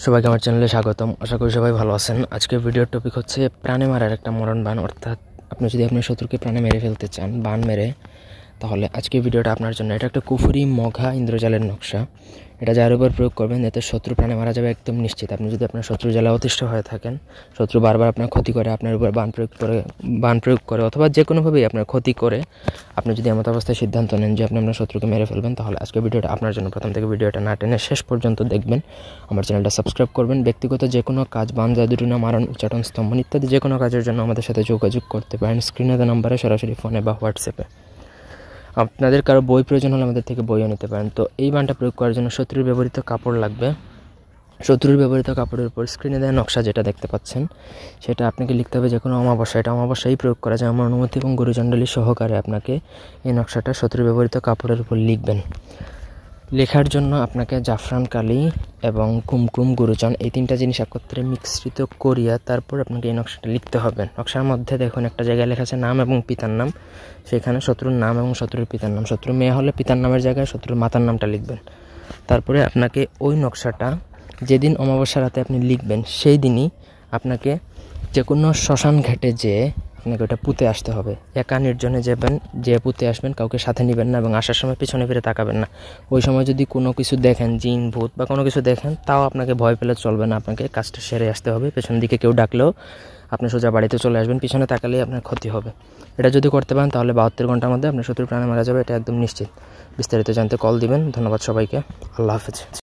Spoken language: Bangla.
সবাইকে আমার চ্যানেলে স্বাগতম। আশা করি সবাই ভালো আছেন। আজকের ভিডিওর টপিক হচ্ছে প্রাণে মারার একটা মরণ বান, অর্থাৎ আপনি যদি আপনার শত্রুকে প্রাণে মেরে ফেলতে চান বান মেরে, তাহলে আজকের ভিডিওটা আপনার জন্য। এটা একটা কুফরি মঘা ইন্দ্রজালের নকশা। এটা যার উপর প্রয়োগ করবেন এতে শত্রু প্রাণে মারা যাবে একদম নিশ্চিত। আপনি যদি আপনার শত্রু জ্বালা অতিষ্ঠ হয়ে থাকেন, শত্রু বারবার আপনার ক্ষতি করে, আপনার উপর বান প্রয়োগ করে অথবা যে কোনোভাবেই আপনার ক্ষতি করে, আপনি যদি এমন অবস্থায় সিদ্ধান্ত নেন যে আপনি আপনার শত্রুকে মেরে ফেলবেন, তাহলে আজকের ভিডিওটা আপনার জন্য। প্রথম থেকে ভিডিওটা না টেনে শেষ পর্যন্ত দেখবেন। আমার চ্যানেলটা সাবস্ক্রাইব করবেন। ব্যক্তিগত যে কোনো কাজ, বান, জাদুটনা, মারণ, উচ্চাটন, স্তম্ভন ইত্যাদি যে কোনো কাজের জন্য আমাদের সাথে যোগাযোগ করতে পারেন স্ক্রিনে দেওয়া নাম্বারে, সরাসরি ফোনে বা হোয়াটসঅ্যাপে। আপনাদের কারো বই প্রয়োজন হলে আমাদের থেকে বইও নিতে পারেন। তো এই বানটা প্রয়োগ করার জন্য শত্রুর ব্যবহৃত কাপড় লাগবে। শত্রুর ব্যবহৃত কাপড়ের উপর স্ক্রিনে দেওয়া নকশা যেটা দেখতে পাচ্ছেন, সেটা আপনাকে লিখতে হবে যে কোনো অমাবস্যা। এটা অমাবস্যায় প্রয়োগ করা যায়। আমার অনুমতি এবং গুরুচণ্ডলী সহকারে আপনাকে এই নকশাটা শত্রুর ব্যবহৃত কাপড়ের উপর লিখবেন। লেখার জন্য আপনাকে জাফরান কালি এবং কুমকুম, গুরুচন এই তিনটা জিনিস একত্রে মিশ্রিত করিয়া তারপর আপনাকে এই নকশাটা লিখতে হবে। নকশার মধ্যে দেখুন একটা জায়গায় লেখা আছে নাম এবং পিতার নাম। সেখানে শত্রুর নাম এবং শত্রুর পিতার নাম। শত্রু মেয়ে হলে পিতার নামের জায়গায় শত্রুর মাতার নামটা লিখবেন। তারপরে আপনাকে ওই নকশাটা যেদিন অমাবস্যা রাতে আপনি লিখবেন, সেই দিনই আপনাকে যে কোনো শ্মশান ঘাটে যেয়ে আপনাকে ওটা পুঁতে আসতে হবে। একা নির্জনে যাবেন, যে পুঁতে আসবেন, কাউকে সাথে নেবেন না এবং আসার সময় পিছনে ফিরে তাকাবেন না। ওই সময় যদি কোনো কিছু দেখেন, জিন, ভূত বা কোনো কিছু দেখেন, তাও আপনাকে ভয় পেলে চলবে না। আপনাকে কাজটা সেরে আসতে হবে। পেছন দিকে কেউ ডাকলেও আপনি সোজা বাড়িতে চলে আসবেন, পিছনে তাকালেই আপনার ক্ষতি হবে। এটা যদি করতে পারেন তাহলে 72 ঘন্টার মধ্যে আপনার শত্রুর প্রাণে মারা যাবে, এটা একদম নিশ্চিত। বিস্তারিত জানতে কল দিবেন। ধন্যবাদ সবাইকে। আল্লাহ হাফেজ।